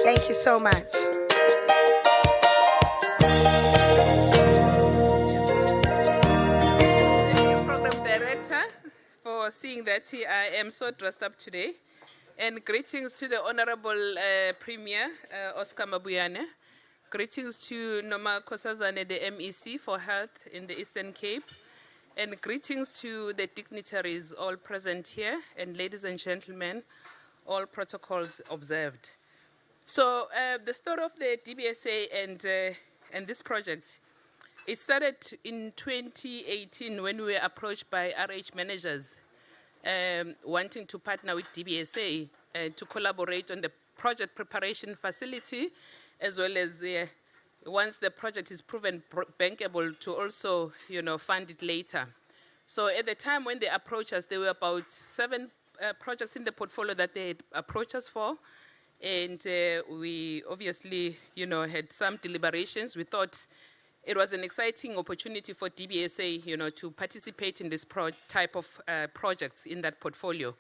Thank you so much. Thank you, Program Director, for seeing that I am so dressed up today. And greetings to the Honorable Premier, Oscar Mabuyane. Greetings to Noma Kosazane, the MEC for Health in the Eastern Cape. And greetings to the dignitaries all present here. And ladies and gentlemen, all protocols observed. So the story of the DBSA and this project, it started in 2018 when we were approached by RH managers wanting to partner with DBSA to collaborate on the project preparation facility, as well as once the project is proven bankable to also, fund it later. So at the time when they approached us, there were about 7 projects in the portfolio that they had approached us for. And we obviously, had some deliberations. We thought it was an exciting opportunity for DBSA, to participate in this type of projects in that portfolio.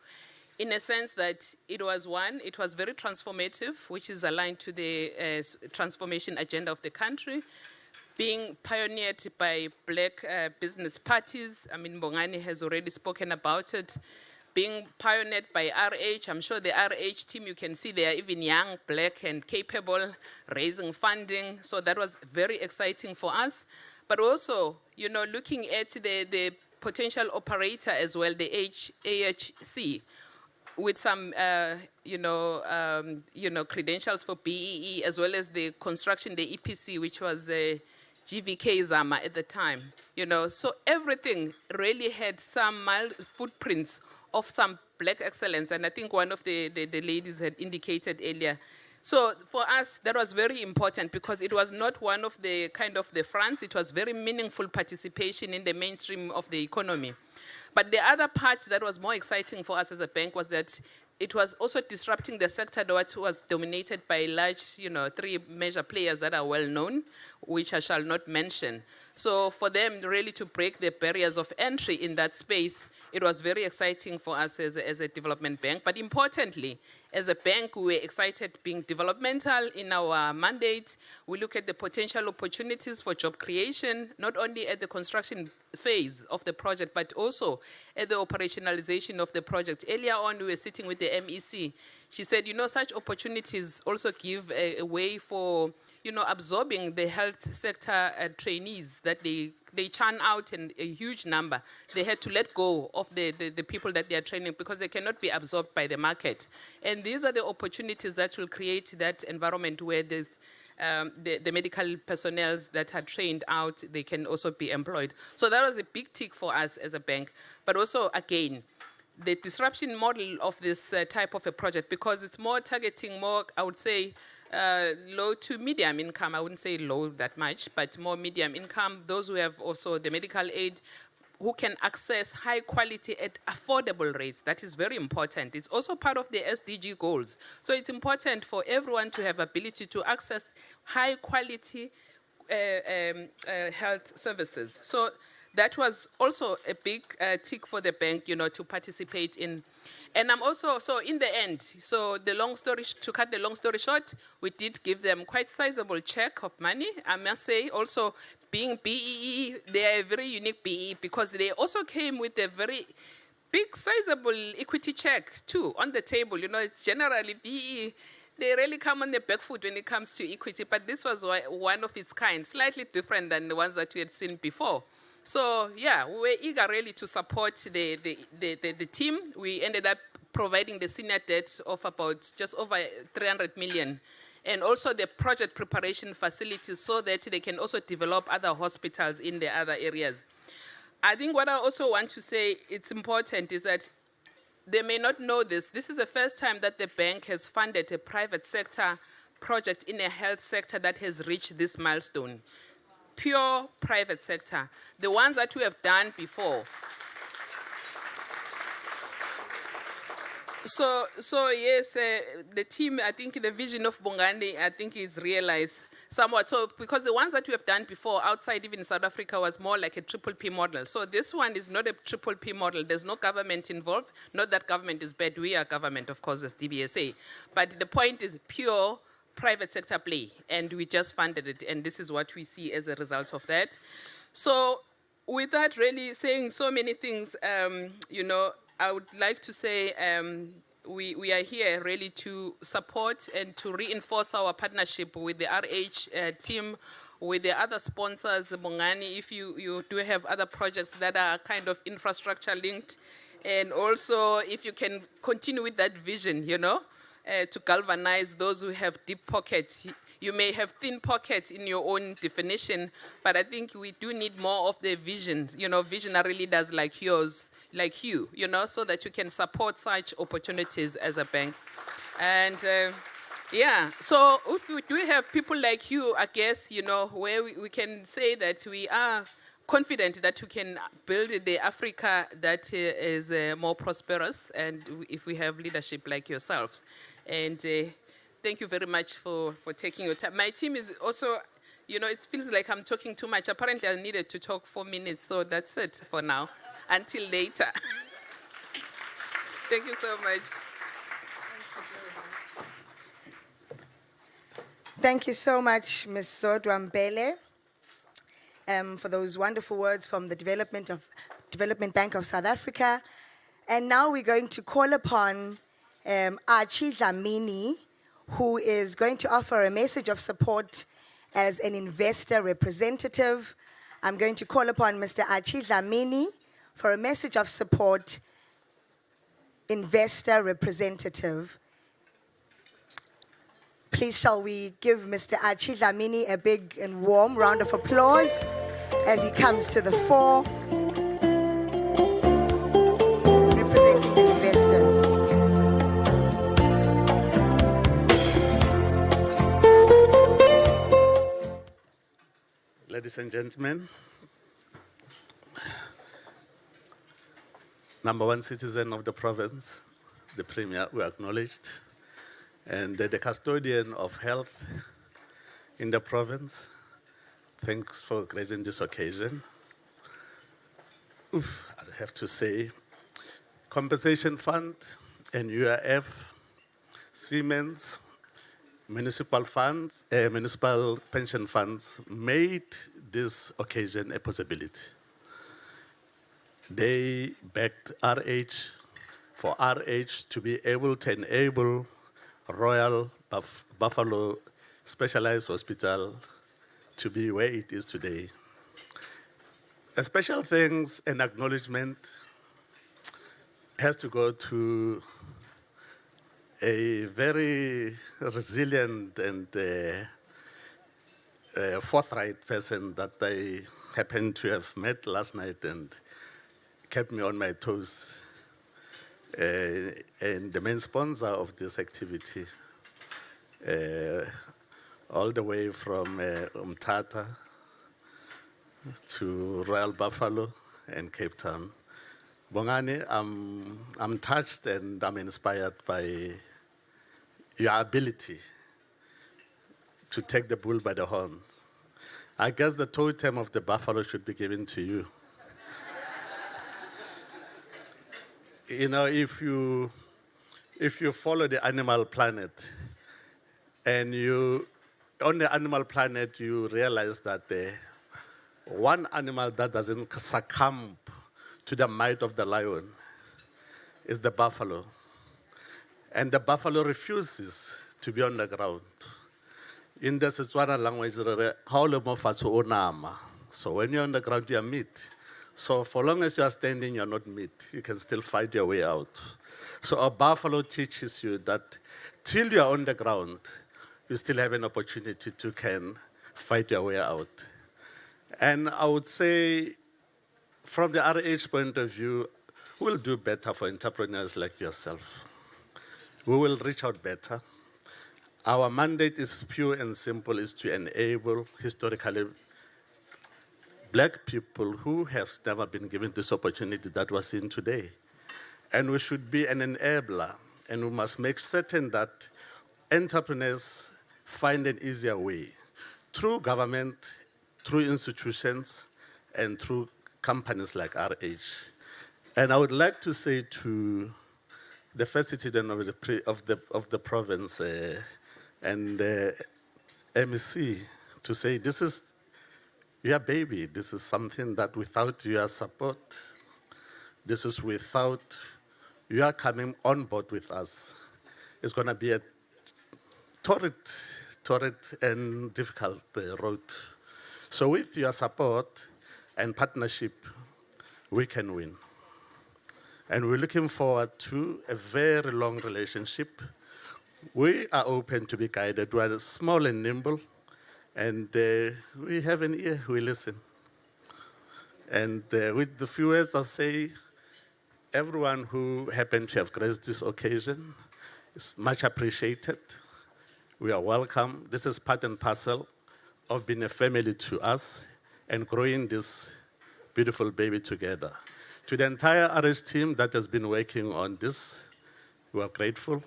In a sense that it was very transformative, which is aligned to the transformation agenda of the country, being pioneered by black business parties. I mean, Bongani has already spoken about it. Being pioneered by RH, I'm sure the RH team, you can see they are even young, black, and capable, raising funding. So that was very exciting for us. But also, looking at the potential operator as well, the AHC, with some, credentials for BEE, as well as the construction, the EPC, which was GVK Zama at the time. So everything really had some mild footprints of some black excellence, and I think one of the ladies had indicated earlier. So for us, that was very important because it was not one of the kind of the fronts, it was very meaningful participation in the mainstream of the economy. But the other part that was more exciting for us as a bank was that it was also disrupting the sector that was dominated by large, 3 major players that are well known, which I shall not mention. So for them really to break the barriers of entry in that space, it was very exciting for us as a development bank. But importantly, as a bank, we were excited being developmental in our mandate. We look at the potential opportunities for job creation, not only at the construction phase of the project, but also at the operationalization of the project. Earlier on, we were sitting with the MEC. She said, such opportunities also give a way for, absorbing the health sector trainees that they churn out in a huge number. They had to let go of the people that they are training because they cannot be absorbed by the market. And these are the opportunities that will create that environment where there's the medical personnel that are trained out, they can also be employed. So that was a big tick for us as a bank. But also, again, the disruption model of this type of a project, because it's more targeting more, I would say, low to medium income. I wouldn't say low that much, but more medium income. Those who have also the medical aid, who can access high quality at affordable rates. That is very important. It's also part of the SDG goals. So it's important for everyone to have ability to access high quality health services. So that was also a big tick for the bank, to participate in. And I'm also, so in the end, so to cut the long story short, we did give them quite sizable check of money. I must say also, being BEE, they are a very unique BEE because they also came with a very big sizable equity check too on the table. Generally BEE, they really come on the back foot when it comes to equity, but this was one of its kind, slightly different than the ones that we had seen before. So yeah, we were eager really to support the team. We ended up providing the senior debt of about just over 300 million. And also the project preparation facilities so that they can also develop other hospitals in the other areas. I think what I also want to say, it's important, is that they may not know this. This is the first time that the bank has funded a private sector project in a health sector that has reached this milestone. Pure private sector. The ones that we have done before. So yes, the team, I think the vision of Bongani, I think is realized. somewhat. So because the ones that we have done before outside even South Africa was more like a triple P model. So this one is not a triple P model. There's no government involved. Not that government is bad. We are government, of course, as DBSA. But the point is pure private sector play, and we just funded it, and this is what we see as a result of that. So without really saying so many things, you know, I would like to say we are here really to support and to reinforce our partnership with the RH team, with the other sponsors, Bongani, if you do have other projects that are kind of infrastructure linked, and also if you can continue with that vision, you know, to galvanize those who have deep pockets. You may have thin pockets in your own definition, but I think we do need more of the vision, you know, visionary leaders like yours, like you know, so that you can support such opportunities as a bank. And yeah, so if we do have people like you, I guess, you know, where we can say that we are confident that we can build the Africa that is more prosperous, and if we have leadership like yourselves. And thank you very much for taking your time. My team is also, you know, it feels like I'm talking too much. Apparently I needed to talk 4 minutes, so that's it for now, until later. Thank you so much. Thank you so much, Ms. Zodwa Mbele, for those wonderful words from the Development Bank of South Africa. And now we're going to call upon Archie Dlamini, who is going to offer a message of support as an investor representative. I'm going to call upon Mr. Archie Dlamini for a message of support, investor representative. Please shall we give Mr. Archie Dlamini a big and warm round of applause as he comes to the fore, representing the investors. Ladies and gentlemen, number one citizen of the province, the Premier, we acknowledged, and the custodian of health in the province, thanks for gracing this occasion. I have to say, compensation fund and UIF, Siemens, municipal funds, municipal pension funds made this occasion a possibility. They backed RH for RH to be able to enable Royal Buffalo Specialized Hospital to be where it is today. A special thanks and acknowledgement has to go to a very resilient and forthright person that I happened to have met last night and kept me on my toes, and the main sponsor of this activity, all the way from Umtata to Royal Buffalo and Cape Town. Bongani, I'm touched and I'm inspired by your ability to take the bull by the horns. I guess the totem of the buffalo should be given to you. You know, if you follow the animal planet, and on the animal planet, you realize that one animal that doesn't succumb to the might of the lion is the buffalo. And the buffalo refuses to be on the ground. In the Setswana language, so when you're on the ground, you're meat. So for long as you're standing, you're not meat. You can still fight your way out. So a buffalo teaches you that till you're on the ground, you still have an opportunity to can fight your way out. And I would say, from the RH point of view, we'll do better for entrepreneurs like yourself. We will reach out better. Our mandate is pure and simple, is to enable historically Black people who have never been given this opportunity that we're seeing today. And we should be an enabler, and we must make certain that entrepreneurs find an easier way through government, through institutions, and through companies like RH. And I would like to say to the first citizen of the province and MEC to say, this is your baby. This is something that without your support, this is without your coming on board with us, it's going to be a torrid and difficult road. So with your support and partnership, we can win. And we're looking forward to a very long relationship. We are open to be guided. We are small and nimble, and we have an ear, we listen. And with the few words I'll say, everyone who happened to have graced this occasion is much appreciated. We are welcome. This is part and parcel of being a family to us and growing this beautiful baby together. To the entire RH team that has been working on this, we are grateful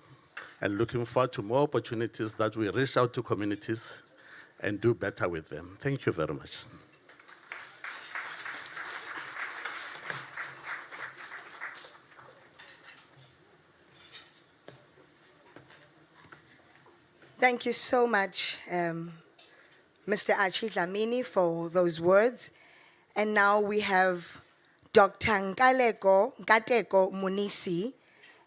and looking forward to more opportunities that we reach out to communities and do better with them. Thank you very much. Thank you so much, Mr. Archie Dlamini, for those words. And now we have Dr. Nkateko Munisi,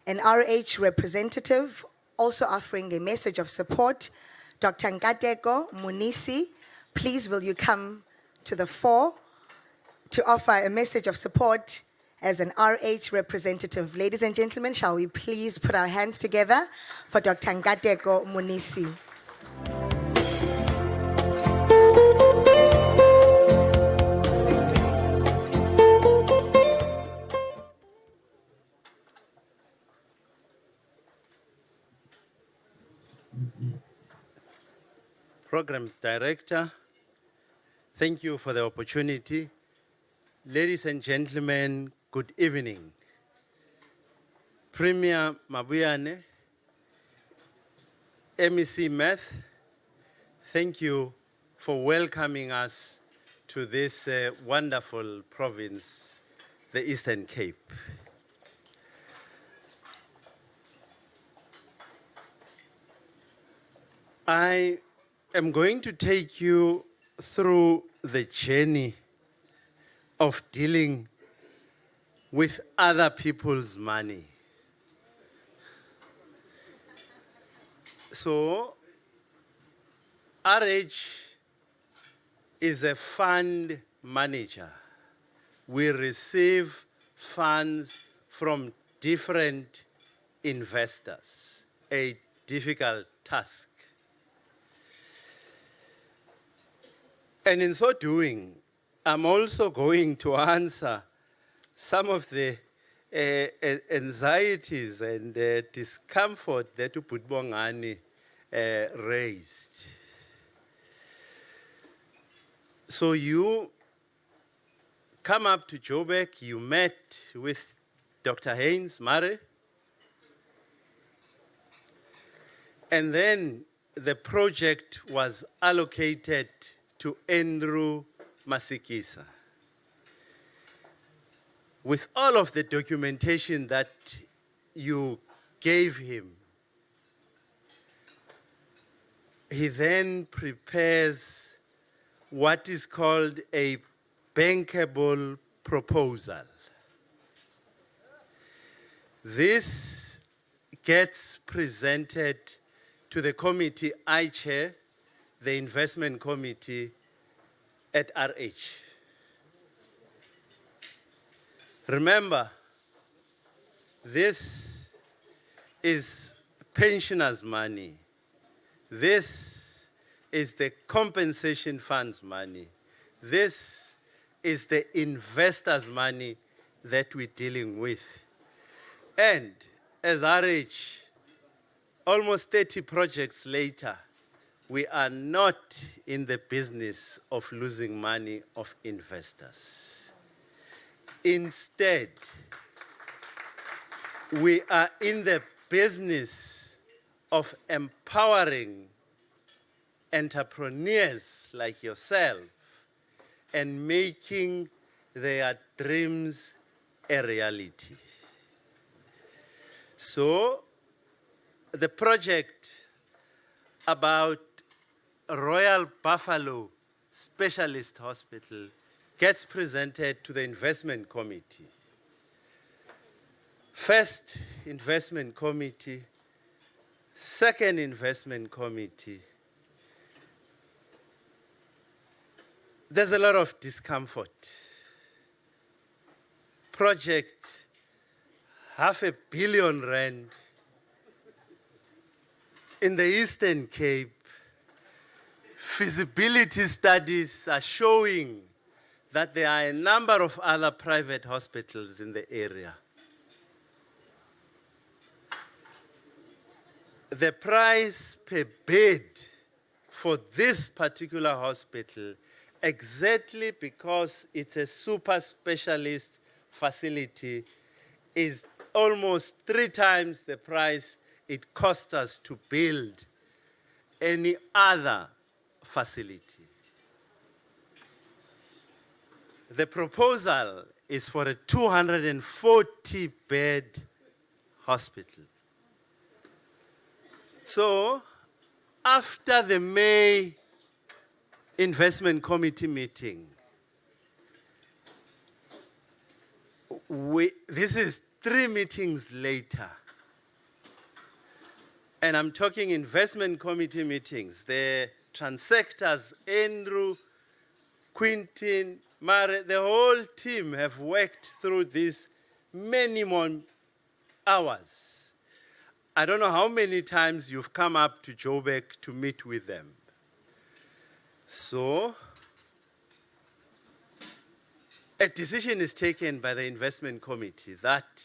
an RH representative, also offering a message of support. Dr. Nkateko Munisi, please will you come to the fore to offer a message of support as an RH representative. Ladies and gentlemen, shall we please put our hands together for Dr. Nkateko Munisi. Program Director, thank you for the opportunity. Ladies and gentlemen, good evening. Premier Mabuyane, MEC Math, thank you for welcoming us to this wonderful province, the Eastern Cape. I am going to take you through the journey of dealing with other people's money. So, RH is a fund manager. We receive funds from different investors, a difficult task. And in so doing, I'm also going to answer some of the anxieties and discomfort that Uputbongani raised. So you come up to Joburg, you met with Dr. Haynes Murray, and then the project was allocated to Andrew Masikisa. With all of the documentation that you gave him, he then prepares what is called a bankable proposal. This gets presented to the committee I chair, the investment committee at RH. Remember, this is pensioners' money. This is the compensation funds money. This is the investors' money that we're dealing with. And as RH, almost 30 projects later, we are not in the business of losing money of investors. Instead, we are in the business of empowering entrepreneurs like yourself and making their dreams a reality. So the project about Royal Buffalo Specialist Hospital gets presented to the investment committee. First investment committee, second investment committee. There's a lot of discomfort. Project, R500 million in the Eastern Cape. Feasibility studies are showing that there are a number of other private hospitals in the area. The price per bed for this particular hospital, exactly because it's a super specialist facility, is almost 3 times the price it cost us to build any other facility. The proposal is for a 240-bed hospital. So, after the May investment committee meeting, this is 3 meetings later, and I'm talking investment committee meetings. The transactors, Andrew, Quintin, Mare, the whole team have worked through this many more hours. I don't know how many times you've come up to Joburg to meet with them. So, a decision is taken by the investment committee that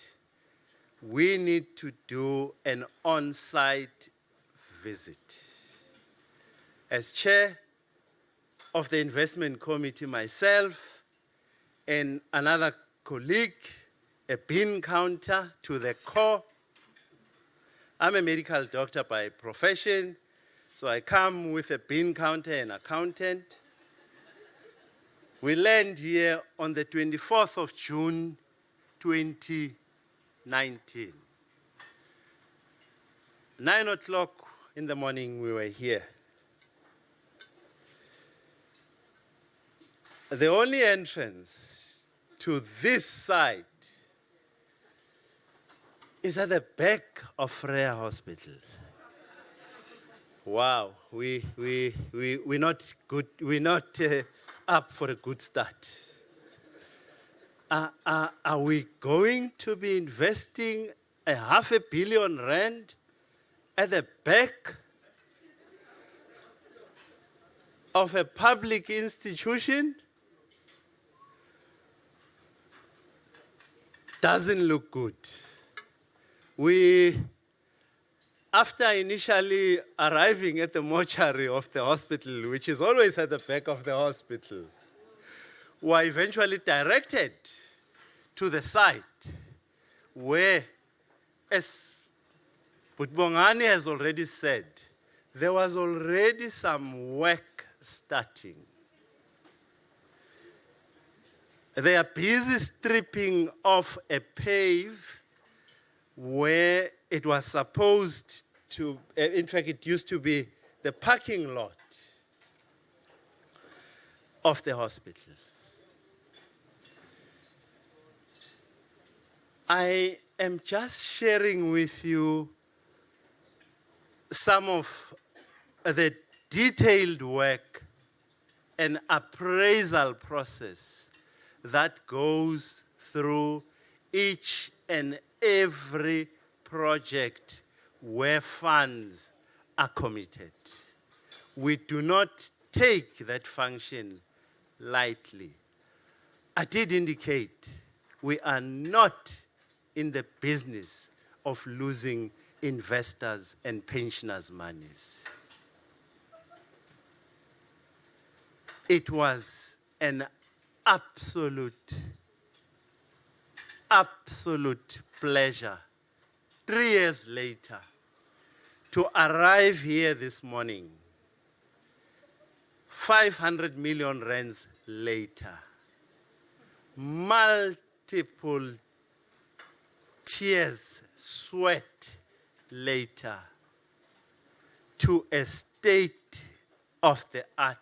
we need to do an on-site visit. As chair of the investment committee, myself and another colleague, a bean counter to the core. I'm a medical doctor by profession, so I come with a bean counter and accountant. We land here on the 24th of June, 2019. 9 o'clock in the morning, we were here. The only entrance to this site is at the back of Freya Hospital. Wow, we're not good. We're not up for a good start. Are we going to be investing R500 million at the back of a public institution? Doesn't look good. After initially arriving at the mortuary of the hospital, which is always at the back of the hospital, we were eventually directed to the site where, as Butbongani has already said, there was already some work starting. They are busy stripping off a pave where it was supposed to, in fact, it used to be the parking lot of the hospital. I am just sharing with you some of the detailed work and appraisal process that goes through each and every project where funds are committed. We do not take that function lightly. I did indicate we are not in the business of losing investors and pensioners' monies. It was an absolute pleasure 3 years later to arrive here this morning 500 million rands later, multiple tears, sweat later, to a state-of-the-art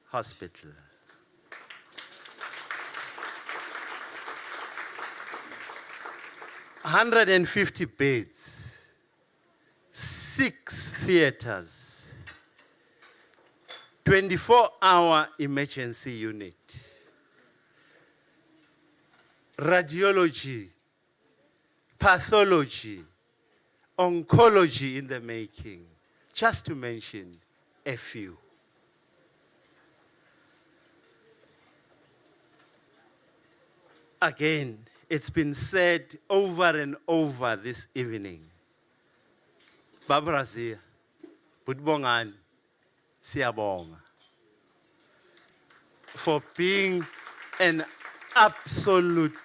hospital. $150 beds, 6 theaters, 24-hour emergency unit, radiology, pathology, oncology in the making, just to mention a few. Again, it's been said over and over this evening. Barbara Zia, Budbongan, Siabonga, for being an absolute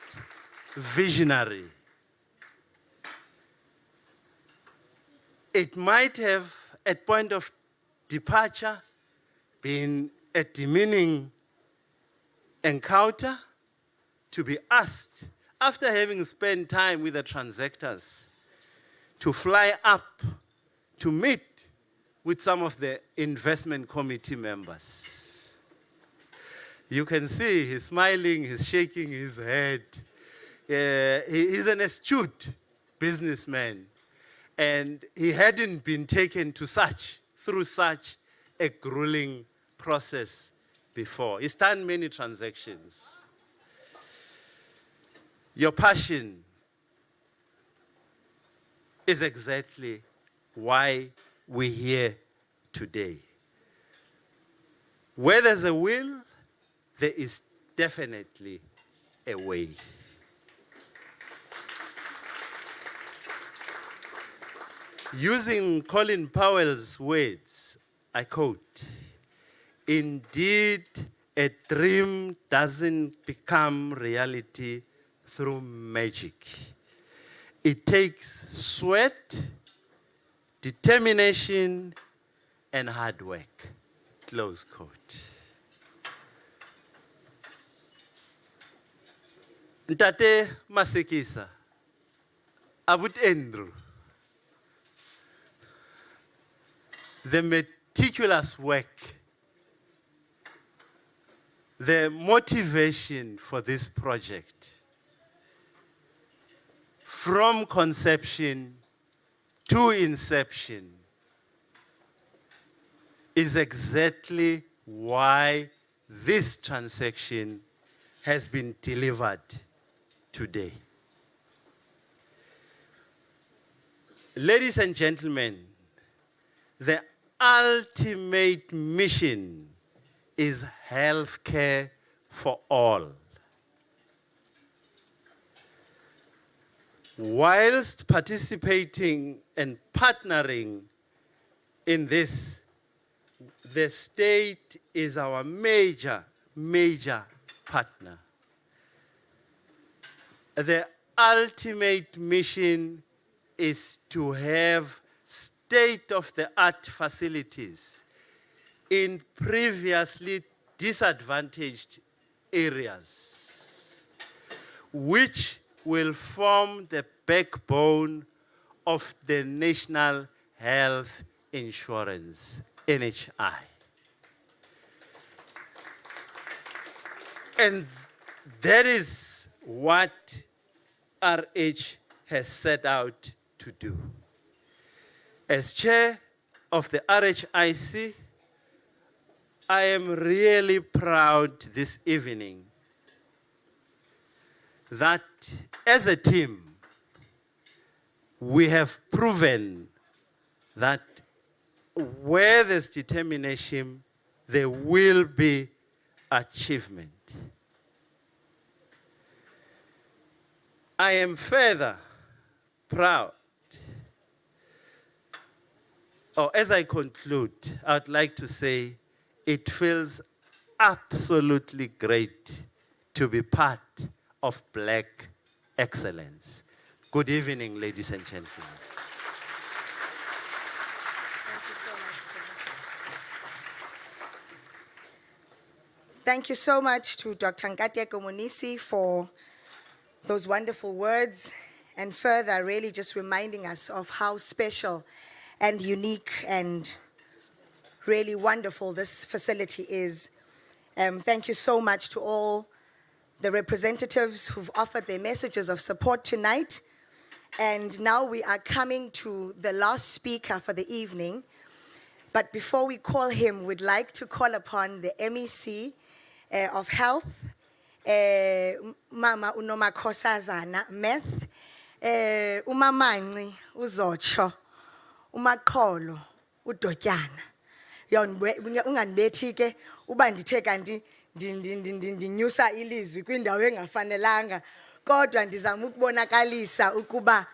visionary. It might have, at point of departure, been a demeaning encounter to be asked, after having spent time with the transactors, to fly up to meet with some of the investment committee members. You can see he's smiling, he's shaking his head. He's an astute businessman, and he hadn't been taken to through such a grueling process before. He's done many transactions. Your passion is exactly why we're here today. Where there's a will, there is definitely a way. Using Colin Powell's words, I quote, "Indeed, a dream doesn't become reality through magic. It takes sweat, determination, and hard work." Close quote. Ntate Masekisa, Abut Andrew, the meticulous work, the motivation for this project, from conception to inception, is exactly why this transaction has been delivered today. Ladies and gentlemen, the ultimate mission is healthcare for all. Whilst participating and partnering in this, the state is our major partner. The ultimate mission is to have state-of-the-art facilities in previously disadvantaged areas, which will form the backbone of the National Health Insurance, NHI. And that is what RH has set out to do. As chair of the RHIC, I am really proud this evening that as a team, we have proven that where there's determination, there will be achievement. I am further proud, or as I conclude, I'd like to say it feels absolutely great to be part of Black excellence. Good evening, ladies and gentlemen. Thank you so much, sir. Thank you so much to Dr. Nkateko Monisi for those wonderful words, and further really just reminding us of how special and unique and really wonderful this facility is. Thank you so much to all the representatives who've offered their messages of support tonight. And now we are coming to the last speaker for the evening. But before we call him, we'd like to call upon the MEC of Health, Mama Unomakhosazana Meth, Umamanci Uzotsho, Umaqholo Udotyana. Ungandibethi ke uba ndithe kanti ndinyusa ilizwi kwindawo engafanelanga, kodwa ndizama ukubonakalisa ukuba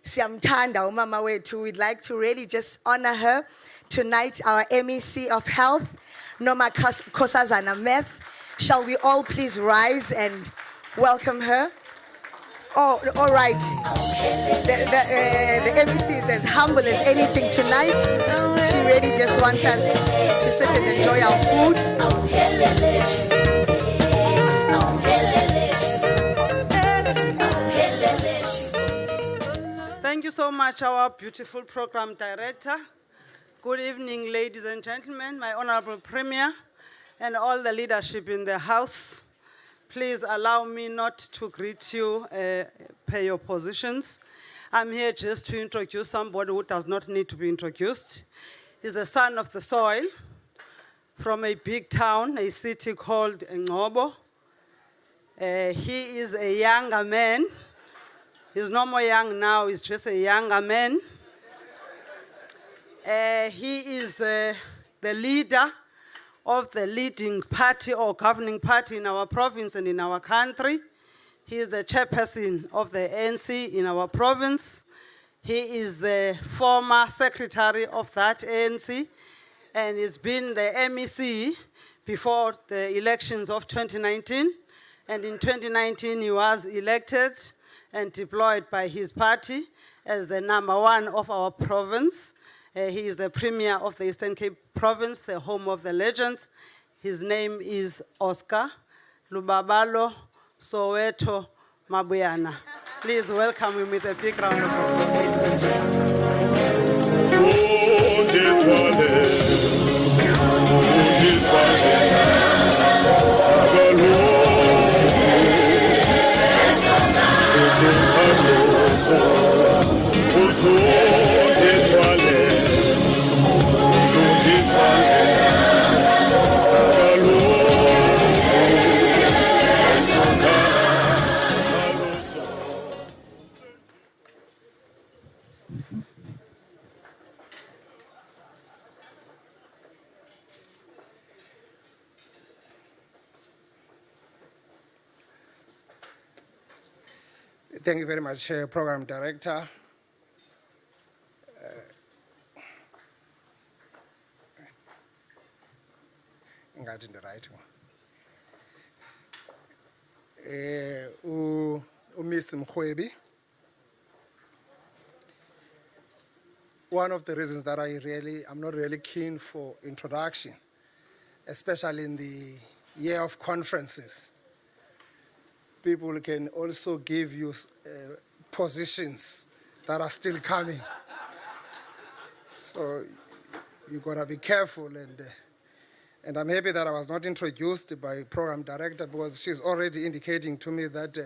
siyamthanda umama wethu. We'd like to really just honor her tonight, our MEC of Health, Nomakhosazana Meth. Shall we all please rise and welcome her? Oh, all right. The MEC is as humble as anything tonight. She really just wants us to sit and enjoy our food. Thank you so much, our beautiful program director. Good evening, ladies and gentlemen, my honorable premier, and all the leadership in the house. Please allow me not to greet you per your positions. I'm here just to introduce somebody who does not need to be introduced. He's the son of the soil from a big town, a city called Ngobo. He is a younger man. He's no more young now, he's just a younger man. He is the leader of the leading party or governing party in our province and in our country. He is the chairperson of the ANC in our province. He is the former secretary of that ANC, and he's been the MEC before the elections of 2019. And in 2019, he was elected and deployed by his party as the #1 of our province. He is the premier of the Eastern Cape province, the home of the legends. His name is Oscar Lubabalo Soweto Mabuyana. Please welcome him with a big round of applause, ladies and Thank you very much, Program Director. Ingathi in the right one. Miss Mkhwebi. One of the reasons that I'm not really keen for introduction, especially in the year of conferences. People can also give you positions that are still coming. So you gotta be careful, and I'm happy that I was not introduced by program director, because she's already indicating to me that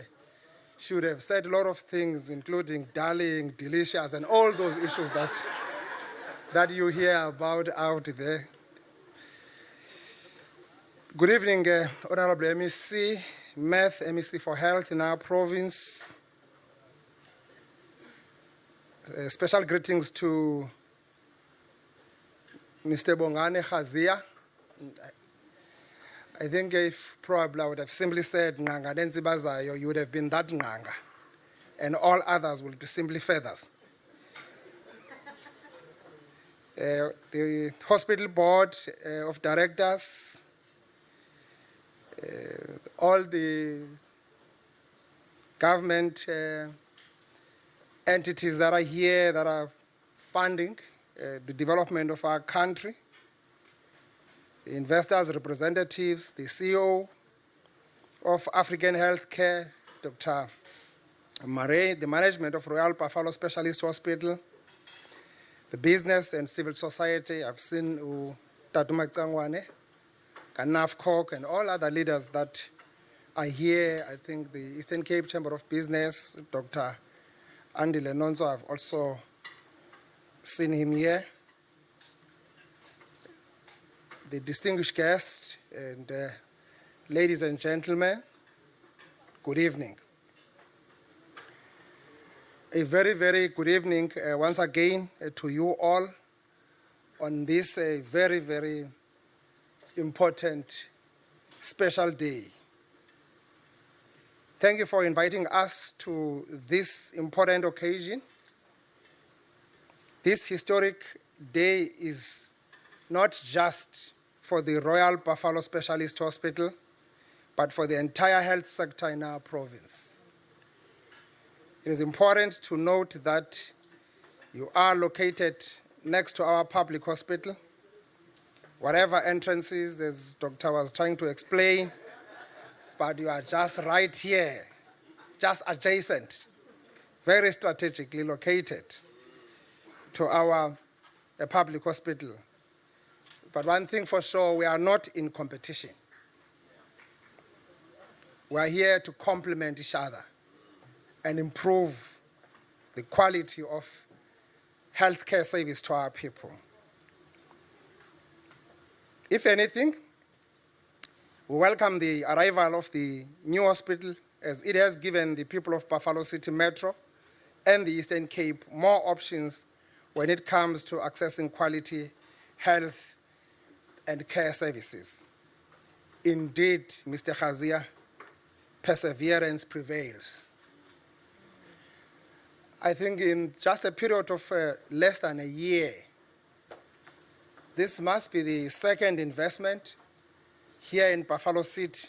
she would have said a lot of things, including darling, delicious, and all those issues that you hear about out there. Good evening, Honorable MEC, Meth, MEC for Health in our province. Special greetings to Mr. Bongane Khazia. I think if probably I would have simply said Nganga Nenzi Bazayo, you would have been that Nganga. And all others will be simply feathers. The hospital board of directors, all the government entities that are here that are funding the development of our country, the investors' representatives, the CEO of African Healthcare, Dr. Murray, the management of Royal Buffalo Specialist Hospital, the business and civil society. I've seen Tatuma Kangwane, Kanaf Kok, and all other leaders that are here. I think the Eastern Cape Chamber of Business, Dr. Andy Lenonzo, I've also seen him here. The distinguished guests and ladies and gentlemen, good evening. A very, very good evening once again to you all on this very, very important special day. Thank you for inviting us to this important occasion. This historic day is not just for the Royal Buffalo Specialist Hospital, but for the entire health sector in our province. It is important to note that you are located next to our public hospital. Whatever entrances, as Doctor was trying to explain, but you are just right here, just adjacent, very strategically located to our public hospital. But one thing for sure, we are not in competition. We are here to complement each other and improve the quality of healthcare service to our people. If anything, we welcome the arrival of the new hospital, as it has given the people of Buffalo City Metro and the Eastern Cape more options when it comes to accessing quality health and care services. Indeed, Mr. Khazia, perseverance prevails. I think in just a period of less than a year, this must be the second investment here in Buffalo City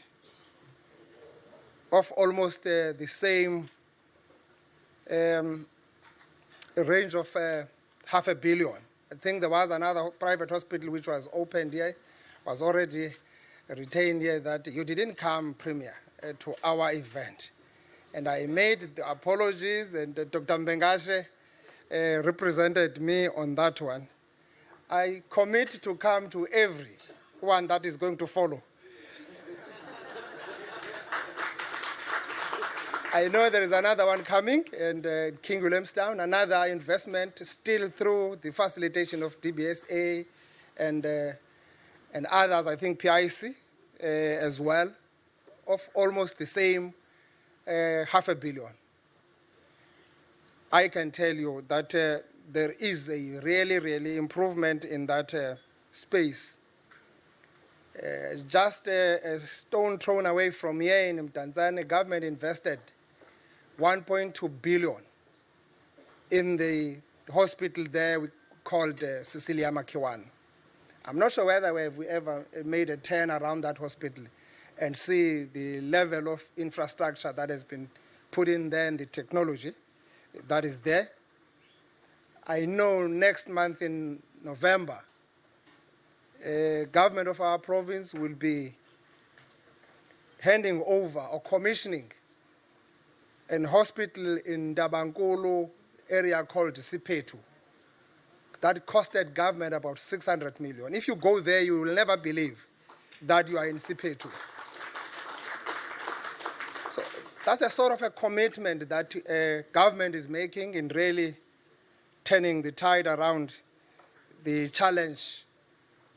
of almost the same range of $500 million. I think there was another private hospital which was opened here, was already retained here, that you didn't come, Premier, to our event. And I made the apologies, and Dr. Mbengashe represented me on that one. I commit to come to every one that is going to follow. I know there is another one coming, and King Williamstown, another investment still through the facilitation of DBSA and others, I think PIC as well, of almost the same $500 million. I can tell you that there is a really improvement in that space. Just a stone thrown away from here in Tanzania, government invested 1.2 billion in the hospital there we called Cecilia Makiwan. I'm not sure whether we ever made a turn around that hospital and see the level of infrastructure that has been put in there and the technology that is there. I know next month in November, government of our province will be handing over or commissioning a hospital in Dabankulu area called Sipetu. That costed government about 600 million. If you go there, you will never believe that you are in Sipetu. So that's a sort of a commitment that government is making in really turning the tide around the challenge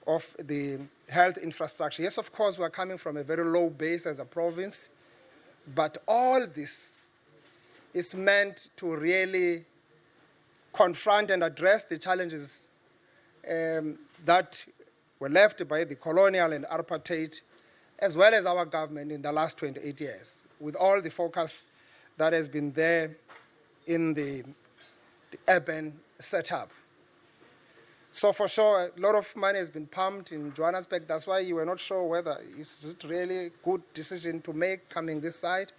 of the health infrastructure. Yes, of course, we're coming from a very low base as a province, but all this is meant to really confront and address the challenges that were left by the colonial and apartheid, as well as our government in the last 28 years, with all the focus that has been there in the urban setup. So for sure, a lot of money has been pumped in Johannesburg. That's why you were not sure whether it's really a good decision to make coming this side.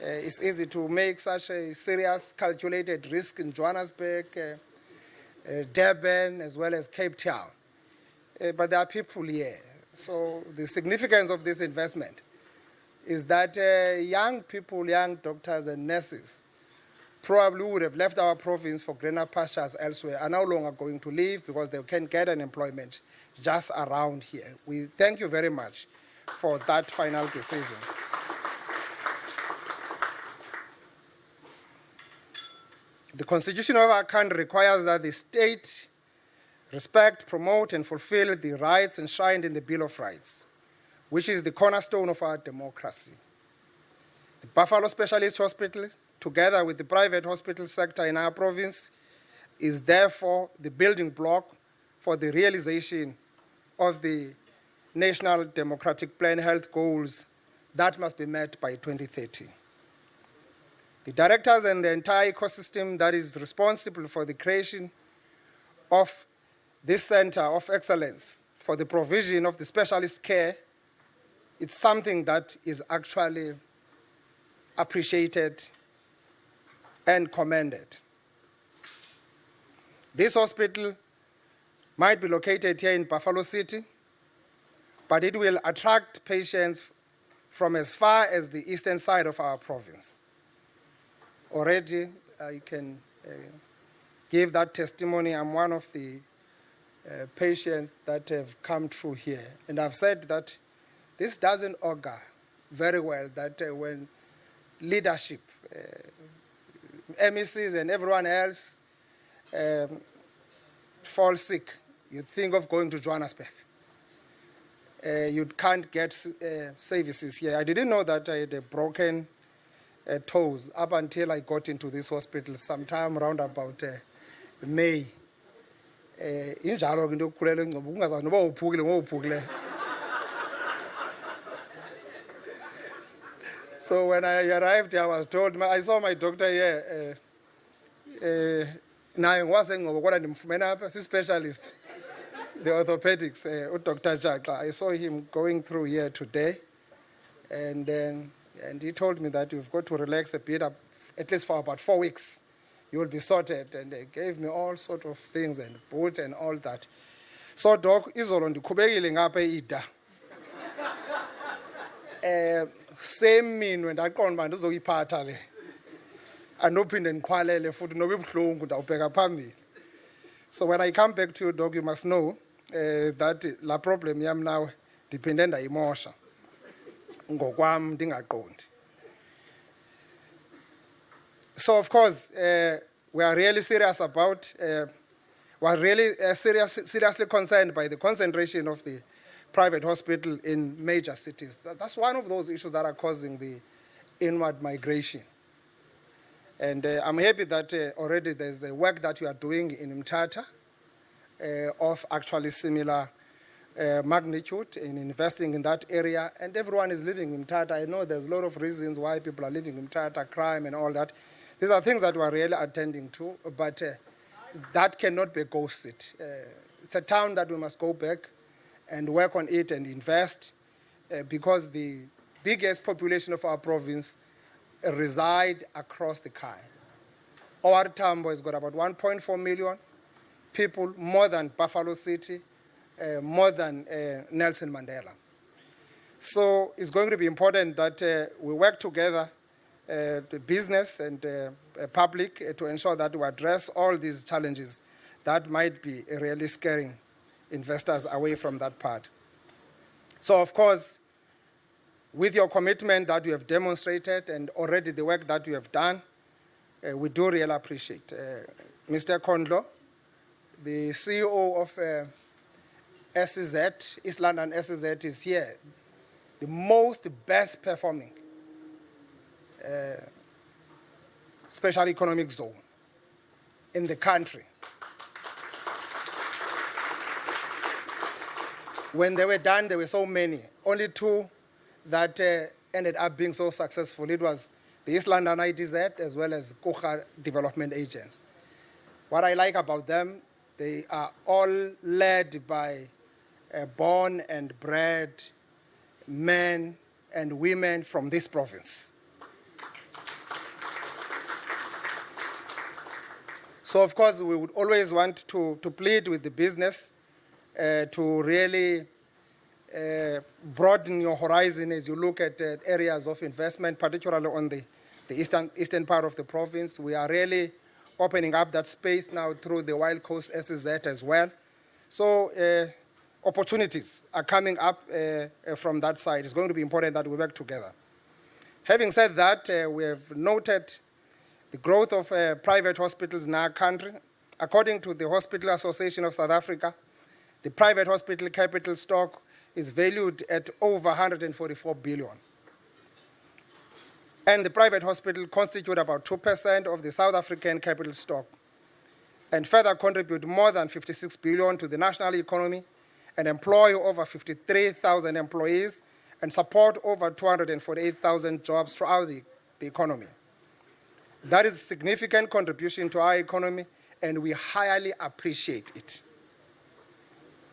It's easy to make such a serious calculated risk in Johannesburg, Durban, as well as Cape Town. But there are people here So the significance of this investment is that young people, young doctors and nurses probably would have left our province for greener pastures elsewhere, are no longer going to leave because they can get an employment just around here. We thank you very much for that final decision. The Constitution of our country requires that the state respect, promote, and fulfill the rights enshrined in the Bill of Rights, which is the cornerstone of our democracy. The Buffalo Specialist Hospital, together with the private hospital sector in our province, is therefore the building block for the realization of the National Democratic Plan health goals that must be met by 2030. The directors and the entire ecosystem that is responsible for the creation of this center of excellence for the provision of the specialist care, it's something that is actually appreciated and commended. This hospital might be located here in Buffalo City, but it will attract patients from as far as the eastern side of our province. Already, I can give that testimony. I'm one of the patients that have come through here. And I've said that this doesn't augur very well that when leadership, MECs and everyone else fall sick, you think of going to Johannesburg. You can't get services here. I didn't know that I had a broken toes up until I got into this hospital sometime around about May. Injalo ke into yokukhulelwa ingcobo ungazazi noba uphukile ngokuphukile. So when I arrived here, I was told, I saw my doctor here, naye ngwase ngcobo kodwa ndimfumene apha si-specialist, the orthopedics, Dr. Jaxa. I saw him going through here today, and he told me that you've got to relax a bit, at least for about 4 weeks. You will be sorted. And they gave me all sort of things and boot and all that. So, Doc, izolo ndikhubekile ngapha eIda. Same mean when ndaqonda uba ndizoyiphatha le. Anophinde ndikhwalele futhi noba ibuhlungu ndawubheka phambili. So when I come back to you, Doc, you must know that la problem yam now ndiphinde ndayimosha ngokwam ndingaqondi. So of course, we are really serious about, we are really seriously concerned by the concentration of the private hospital in major cities. That's one of those issues that are causing the inward migration. And I'm happy that already there's a work that you are doing in Mthatha of actually similar magnitude in investing in that area. And everyone is living in Mthatha. I know there's a lot of reasons why people are living in Mthatha, crime and all that. These are things that we are really attending to, but that cannot be ghosted. It's a town that we must go back and work on it and invest because the biggest population of our province reside across the Kai. Our Tambo has got about 1.4 million people, more than Buffalo City, more than Nelson Mandela. So it's going to be important that we work together, the business and public, to ensure that we address all these challenges that might be really scaring investors away from that part. So of course, with your commitment that you have demonstrated and already the work that you have done, we do really appreciate. Mr. Kondlo, the CEO of SEZ, East London SEZ, is here, the most best performing special economic zone in the country. When they were done, there were so many. Only 2 that ended up being so successful. It was the East London IDZ as well as Kucha Development Agents. What I like about them, they are all led by born and bred men and women from this province. So of course, we would always want to plead with the business to really broaden your horizon as you look at areas of investment, particularly on the eastern part of the province. We are really opening up that space now through the Wild Coast SEZ as well. So opportunities are coming up from that side. It's going to be important that we work together. Having said that, we have noted the growth of private hospitals in our country. According to the Hospital Association of South Africa, the private hospital capital stock is valued at over 144 billion. And the private hospital constitute about 2% of the South African capital stock and further contribute more than 56 billion to the national economy and employ over 53,000 employees and support over 248,000 jobs throughout the economy. That is a significant contribution to our economy, and we highly appreciate it.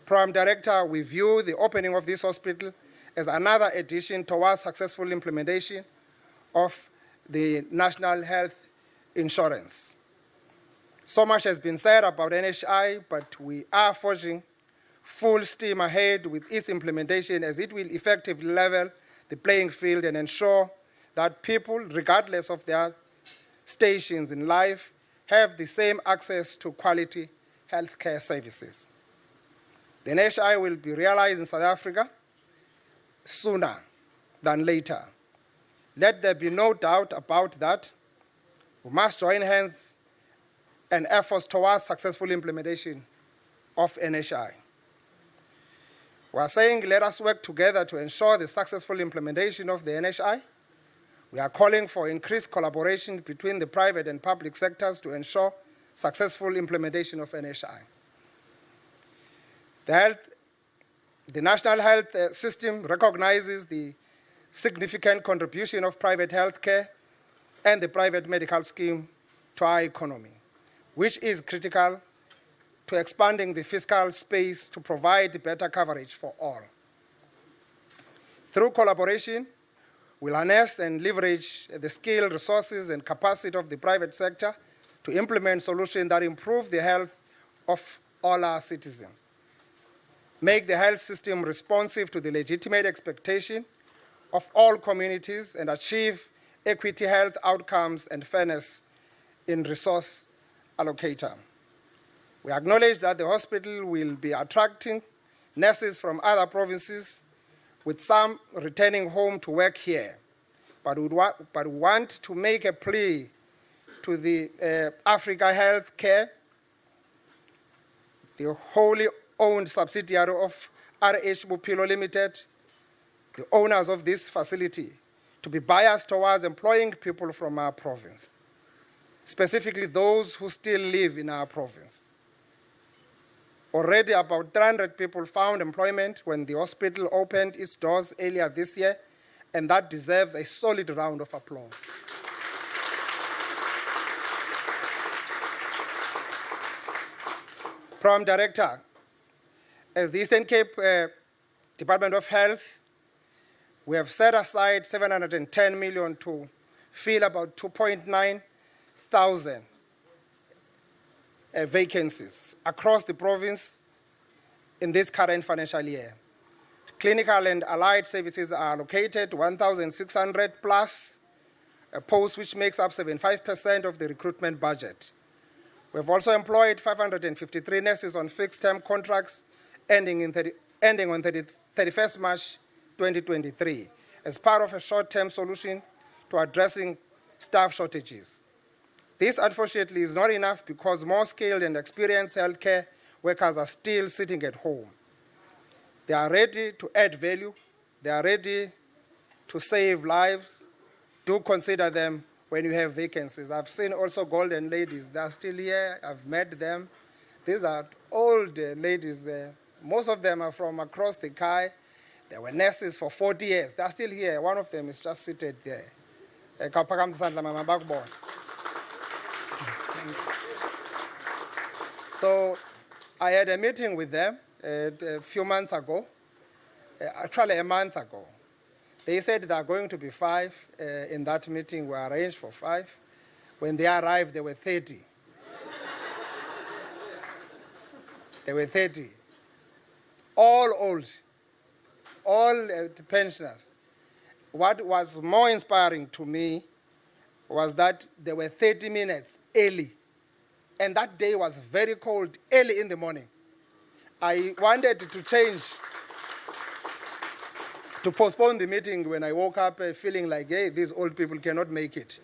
Program Director, we view the opening of this hospital as another addition towards successful implementation of the National Health Insurance. So much has been said about NHI, but we are forging full steam ahead with its implementation as it will effectively level the playing field and ensure that people, regardless of their stations in life, have the same access to quality healthcare services. The NHI will be realized in South Africa sooner than later. Let there be no doubt about that. We must join hands and efforts towards successful implementation of NHI. We are saying let us work together to ensure the successful implementation of the NHI. We are calling for increased collaboration between the private and public sectors to ensure successful implementation of NHI. The national health system recognizes the significant contribution of private healthcare and the private medical scheme to our economy, which is critical to expanding the fiscal space to provide better coverage for all. Through collaboration, we'll harness and leverage the skill, resources, and capacity of the private sector to implement solutions that improve the health of all our citizens, make the health system responsive to the legitimate expectation of all communities, and achieve equity health outcomes and fairness in resource allocation. We acknowledge that the hospital will be attracting nurses from other provinces, with some returning home to work here, but we want to make a plea to the Africa Healthcare, the wholly owned subsidiary of RH Bupilo Limited, the owners of this facility, to be biased towards employing people from our province, specifically those who still live in our province. Already about 300 people found employment when the hospital opened its doors earlier this year, and that deserves a solid round of applause. Program Director, as the Eastern Cape Department of Health, we have set aside 710 million to fill about 2.9 thousand vacancies across the province in this current financial year. Clinical and allied services are allocated 1,600 plus posts, which makes up 75% of the recruitment budget. We've also employed 553 nurses on fixed-term contracts ending on 31st March 2023 as part of a short-term solution to addressing staff shortages. This, unfortunately, is not enough because more skilled and experienced healthcare workers are still sitting at home. They are ready to add value. They are ready to save lives. Do consider them when you have vacancies. I've seen also golden ladies. They are still here. I've met them. These are old ladies. Most of them are from across the Kai. They were nurses for 40 years. They are still here. One of them is just seated there. So I had a meeting with them a few months ago, actually a month ago. They said there are going to be 5 in that meeting. We arranged for 5. When they arrived, there were 30. There were 30. All old. all the pensioners. What was more inspiring to me was that they were 30 minutes early. And that day was very cold, early in the morning. I wanted to change, to postpone the meeting when I woke up feeling like, hey, these old people cannot make it.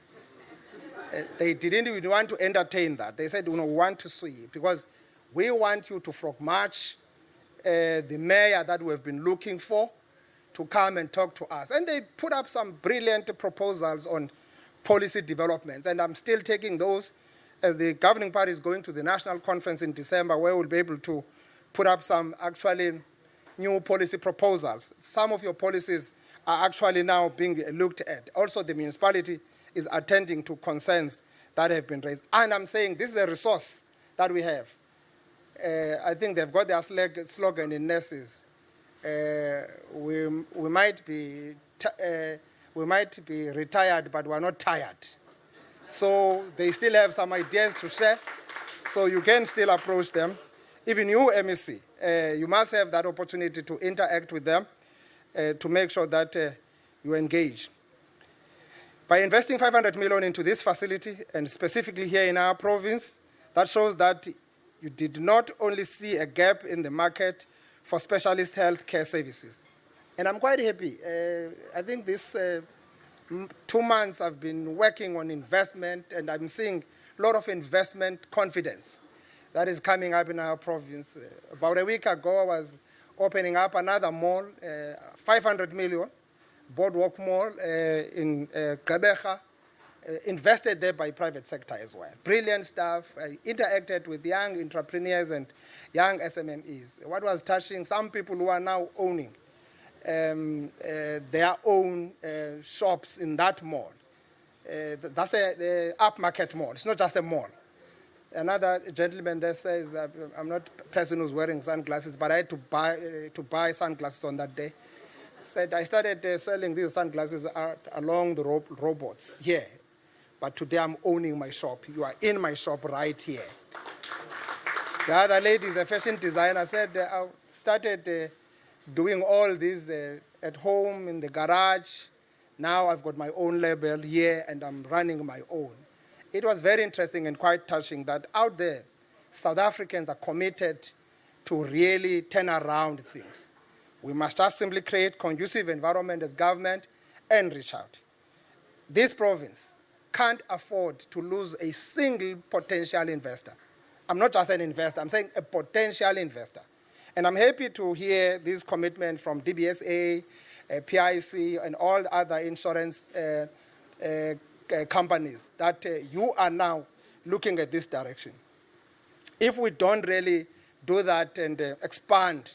They didn't even want to entertain that. They said, we want to see, because we want you to frog march the mayor that we've been looking for to come and talk to us. And they put up some brilliant proposals on policy developments, and I'm still taking those as the governing party is going to the national conference in December, where we'll be able to put up some actually new policy proposals. Some of your policies are actually now being looked at. Also, the municipality is attending to concerns that have been raised. And I'm saying this is a resource that we have. I think they've got their slogan in nurses. We might be retired, but we're not tired. So they still have some ideas to share. So you can still approach them. Even you, MEC, you must have that opportunity to interact with them to make sure that you engage. By investing 500 million into this facility, and specifically here in our province, that shows that you did not only see a gap in the market for specialist health care services. And I'm quite happy. I think this 2 months I've been working on investment, and I'm seeing a lot of investment confidence that is coming up in our province. About a week ago, I was opening up another mall, 500 million, Boardwalk Mall in Gqeberha, invested there by private sector as well. Brilliant stuff. I interacted with young entrepreneurs and young SMMEs. What was touching, some people who are now owning their own shops in that mall. That's the upmarket mall. It's not just a mall. Another gentleman there says, I'm not a person who's wearing sunglasses, but I had to buy sunglasses on that day. Said, I started selling these sunglasses along the robots here. But today I'm owning my shop. You are in my shop right here. The other lady is a fashion designer. Said, I started doing all this at home, in the garage. Now I've got my own label here, and I'm running my own. It was very interesting and quite touching that out there, South Africans are committed to really turn around things. We must just simply create conducive environment as government and reach out. This province can't afford to lose a single potential investor. I'm not just an investor, I'm saying a potential investor. And I'm happy to hear this commitment from DBSA, PIC, and all other insurance companies that you are now looking at this direction. If we don't really do that and expand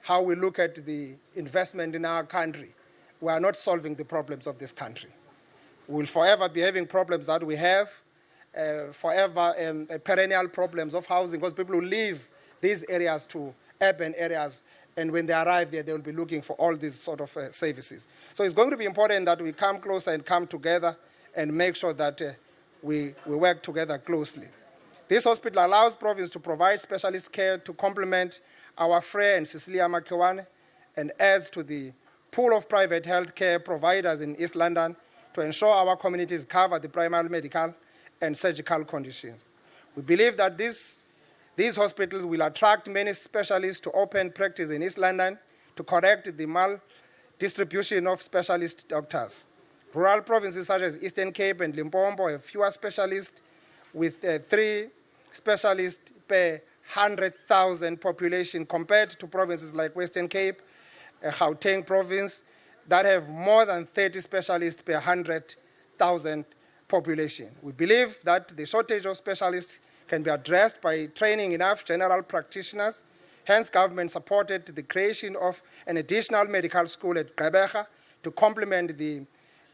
how we look at the investment in our country, we are not solving the problems of this country. We'll forever be having problems that we have, forever perennial problems of housing, because people will leave these areas to urban areas, and when they arrive there, they will be looking for all these sort of services. So it's going to be important that we come closer and come together and make sure that we work together closely. This hospital allows province to provide specialist care to complement our Frere and Cecilia Makiwane, and adds to the pool of private health care providers in East London to ensure our communities cover the primary medical and surgical conditions. We believe that these hospitals will attract many specialists to open practice in East London to correct the maldistribution of specialist doctors. Rural provinces such as Eastern Cape and Limpopo have fewer specialists, with 3 specialists per 100,000 population, compared to provinces like Western Cape, Gauteng province, that have more than 30 specialists per 100,000 population. We believe that the shortage of specialists can be addressed by training enough general practitioners. Hence, government supported the creation of an additional medical school at Gqeberha to complement the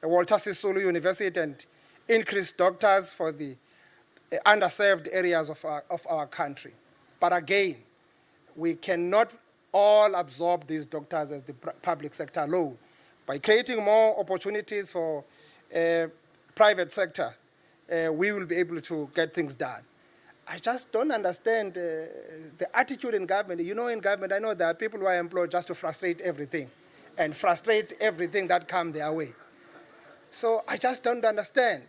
Walter Sisulu University and increase doctors for the underserved areas of our country. But again, we cannot all absorb these doctors as the public sector alone. By creating more opportunities for private sector, we will be able to get things done. I just don't understand the attitude in government. You know, in government, I know there are people who are employed just to frustrate everything. and frustrate everything that comes their way. So I just don't understand.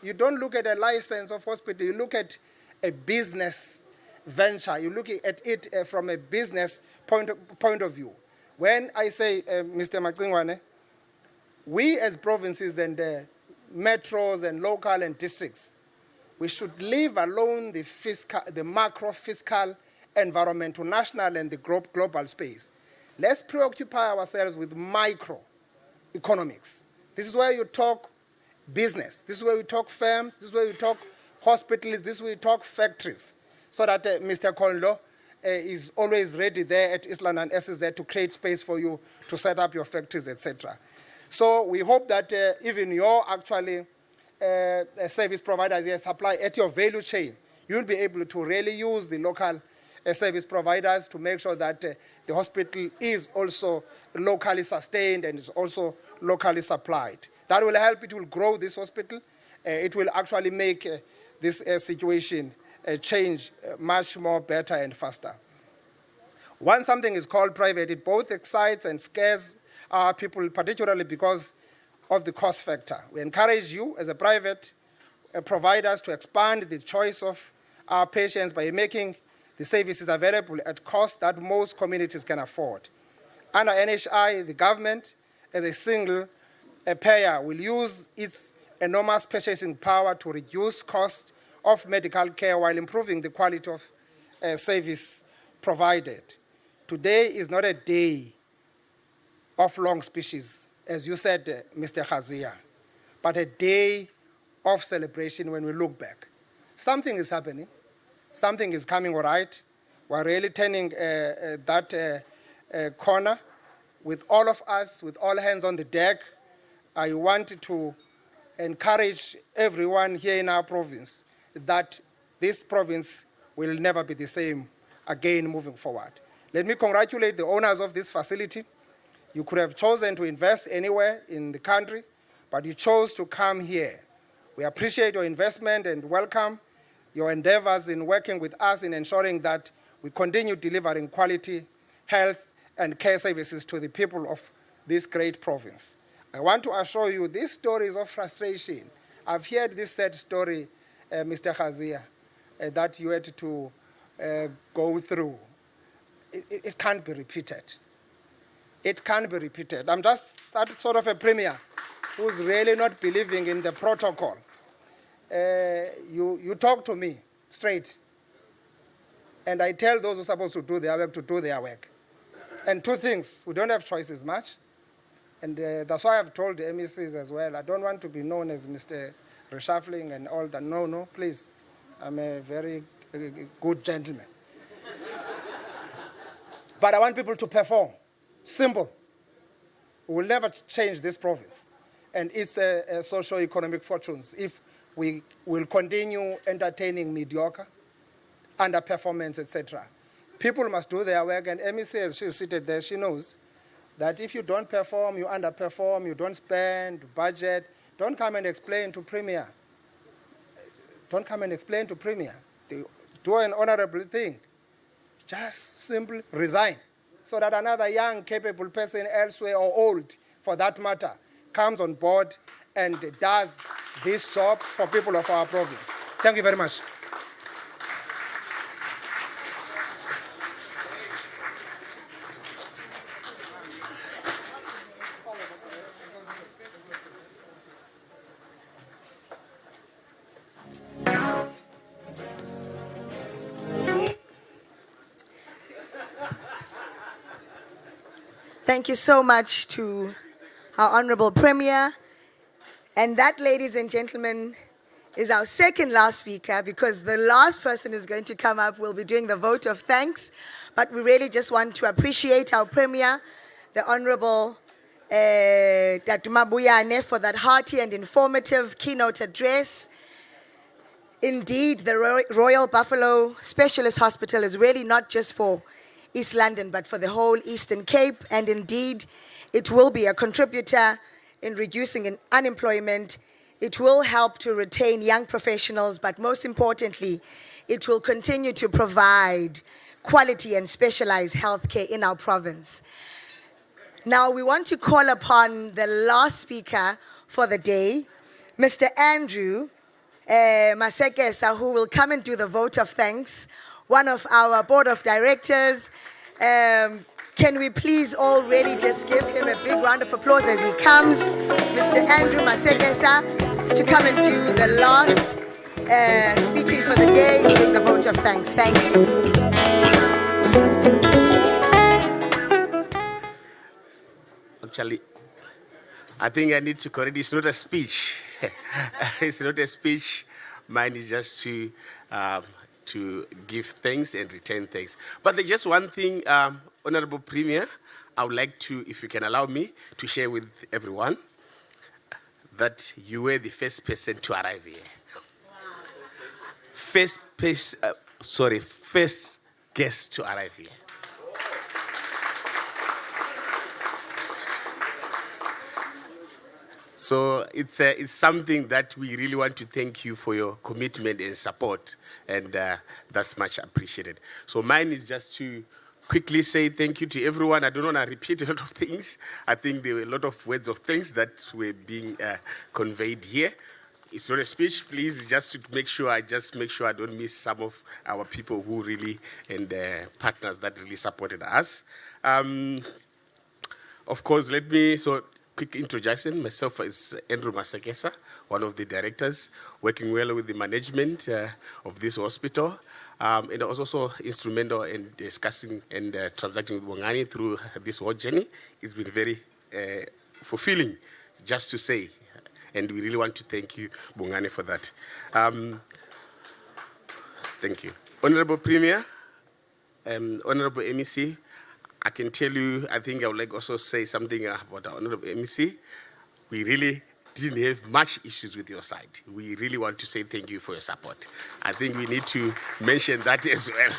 You don't look at a license of hospital, you look at a business venture, you look at it from a business point of view. When I say, Mr. Macingwane, we as provinces and metros and local and districts, we should leave alone the macro fiscal environmental, national and the global space. Let's preoccupy ourselves with micro economics. This is where you talk business. This is where you talk firms. This is where you talk hospitals. This is where you talk factories. So that Mr. Kondo is always ready there at Island and SZ to create space for you to set up your factories, etc. So we hope that even your actually service providers here supply at your value chain, you'll be able to really use the local service providers to make sure that the hospital is also locally sustained and is also locally supplied. That will help, it will grow this hospital. It will actually make this situation change much more better and faster. Once something is called private, it both excites and scares our people, particularly because of the cost factor. We encourage you as a private providers to expand the choice of our patients by making the services available at cost that most communities can afford. Under NHI, the government, as a single payer, will use its enormous purchasing power to reduce cost of medical care while improving the quality of service provided. Today is not a day of long speeches, as you said, Mr. Khazia, but a day of celebration when we look back. Something is happening. Something is coming all right. We're really turning that corner with all of us, with all hands on the deck. I want to encourage everyone here in our province that this province will never be the same again moving forward. Let me congratulate the owners of this facility. You could have chosen to invest anywhere in the country, but you chose to come here. We appreciate your investment and welcome your endeavors in working with us in ensuring that we continue delivering quality health and care services to the people of this great province. I want to assure you these stories of frustration. I've heard this sad story, Mr. Khazia, that you had to go through. It can't be repeated. It can't be repeated. I'm just that sort of a premier who's really not believing in the protocol. You talk to me straight, and I tell those who are supposed to do their work to do their work. And two things, we don't have choices much, and that's why I've told the MECs as well, I don't want to be known as Mr. Reshuffling and all that. No, please. I'm a very good gentleman. But I want people to perform. Simple. We will never change this province and its socio-economic fortunes if we will continue entertaining mediocre, underperformance, etc. People must do their work, and MEC, as she's seated there, she knows that if you don't perform, you underperform, you don't spend, budget, don't come and explain to Premier. Don't come and explain to Premier. Do an honorable thing. Just simply resign so that another young, capable person elsewhere, or old for that matter, comes on board and does this job for people of our province. Thank you very much. Thank you so much to our Honorable Premier. And that, ladies and gentlemen, is our second last speaker, because the last person who's going to come up will be doing the vote of thanks. But we really just want to appreciate our Premier, the Honorable Datuma Buyane, for that hearty and informative keynote address. Indeed, the Royal Buffalo Specialist Hospital is really not just for East London, but for the whole Eastern Cape. And indeed, it will be a contributor in reducing unemployment. It will help to retain young professionals, but most importantly, it will continue to provide quality and specialized healthcare in our province. Now we want to call upon the last speaker for the day, Mr. Andrew Masekesa, who will come and do the vote of thanks, one of our board of directors. Can we please all really just give him a big round of applause as he comes, Mr. Andrew Masekesa, to come and do the last speaking for the day, doing the vote of thanks. Thank you. Actually, I think I need to correct. It's not a speech. It's not a speech. Mine is just to give thanks and return thanks. But there's just one thing, Honorable Premier, I would like to, if you can allow me, to share with everyone that you were the first person to arrive here. First guest to arrive here. So it's something that we really want to thank you for your commitment and support, and that's much appreciated. So mine is just to quickly say thank you to everyone. I don't want to repeat a lot of things. I think there were a lot of words of thanks that were being conveyed here. It's not a speech, please, just to make sure I don't miss some of our people who really, and partners that really supported us. Of course, quick introduction. Myself is Andrew Masekesa, one of the directors, working well with the management of this hospital. And I was also instrumental in discussing and transacting with Bongani through this whole journey. It's been very fulfilling, just to say. And we really want to thank you, Bongani, for that. Thank you. Honorable Premier, Honorable MEC, I can tell you, I think I would like also say something about our Honorable MEC. We really didn't have much issues with your side. We really want to say thank you for your support. I think we need to mention that as well.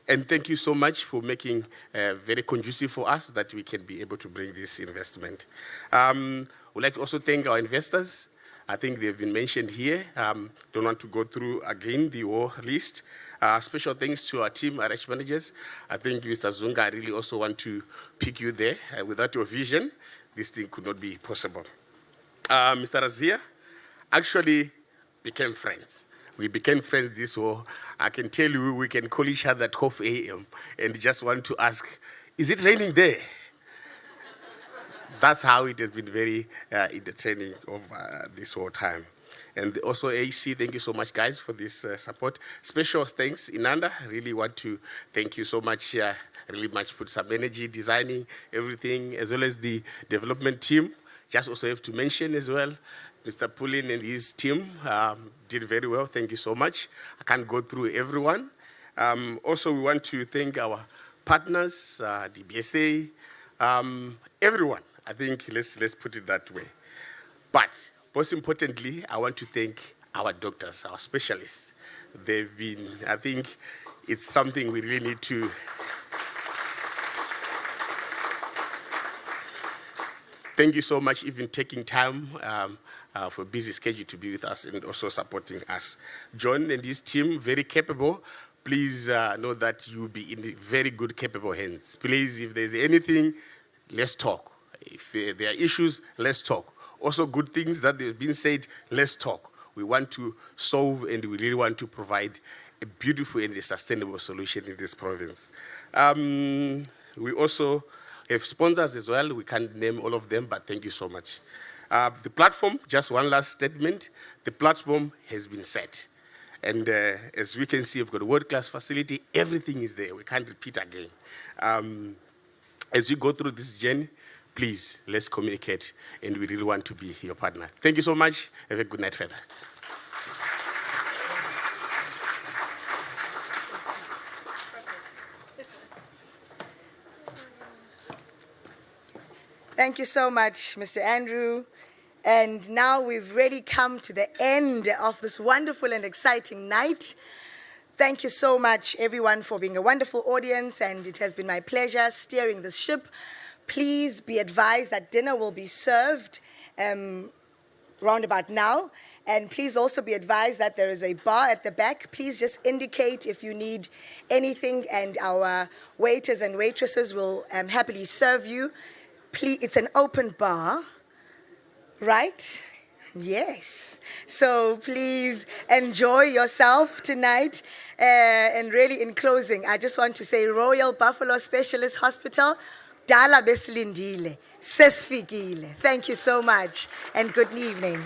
And thank you so much for making very conducive for us that we can be able to bring this investment. We'd like to also thank our investors. I think they've been mentioned here. Don't want to go through again the whole list. Special thanks to our team, our RH managers. I think Mr. Zunga, I really also want to pick you there. Without your vision, this thing could not be possible. Mr. Razia actually became friends. We became friends this whole. I can tell you we can call each other at 12 a.m. and just want to ask, is it raining there? That's how it has been very entertaining over this whole time. And also AC, thank you so much, guys, for this support. Special thanks, Inanda. I really want to thank you so much. Really much put some energy, designing everything, as well as the development team. Just also have to mention as well, Mr. Pulin and his team did very well. Thank you so much. I can't go through everyone. Also, we want to thank our partners, DBSA, everyone. I think let's put it that way. But most importantly, I want to thank our doctors, our specialists. They've been, I think it's something we really need to. Thank you so much, even taking time for a busy schedule to be with us and also supporting us. John and his team, very capable. Please know that you'll be in very good, capable hands. Please, if there's anything, let's talk. If there are issues, let's talk. Also good things that have been said, let's talk. We want to solve and we really want to provide a beautiful and a sustainable solution in this province. We also have sponsors as well. We can't name all of them, but thank you so much. The platform, just one last statement. The platform has been set. And as we can see, we've got a world-class facility. Everything is there. We can't repeat again. As you go through this journey, please, let's communicate, and we really want to be your partner. Thank you so much. Have a good night further. Thank you so much, Mr. Andrew. And now we've really come to the end of this wonderful and exciting night. Thank you so much, everyone, for being a wonderful audience, and it has been my pleasure steering this ship. Please be advised that dinner will be served round about now, And please also be advised that there is a bar at the back. Please just indicate if you need anything, and our waiters and waitresses will happily serve you. Please, it's an open bar, right? Yes. So please enjoy yourself tonight. And really, in closing, I just want to say Royal Buffalo Specialist Hospital, Dala besilindile, sesfikile. Thank you so much, and good evening.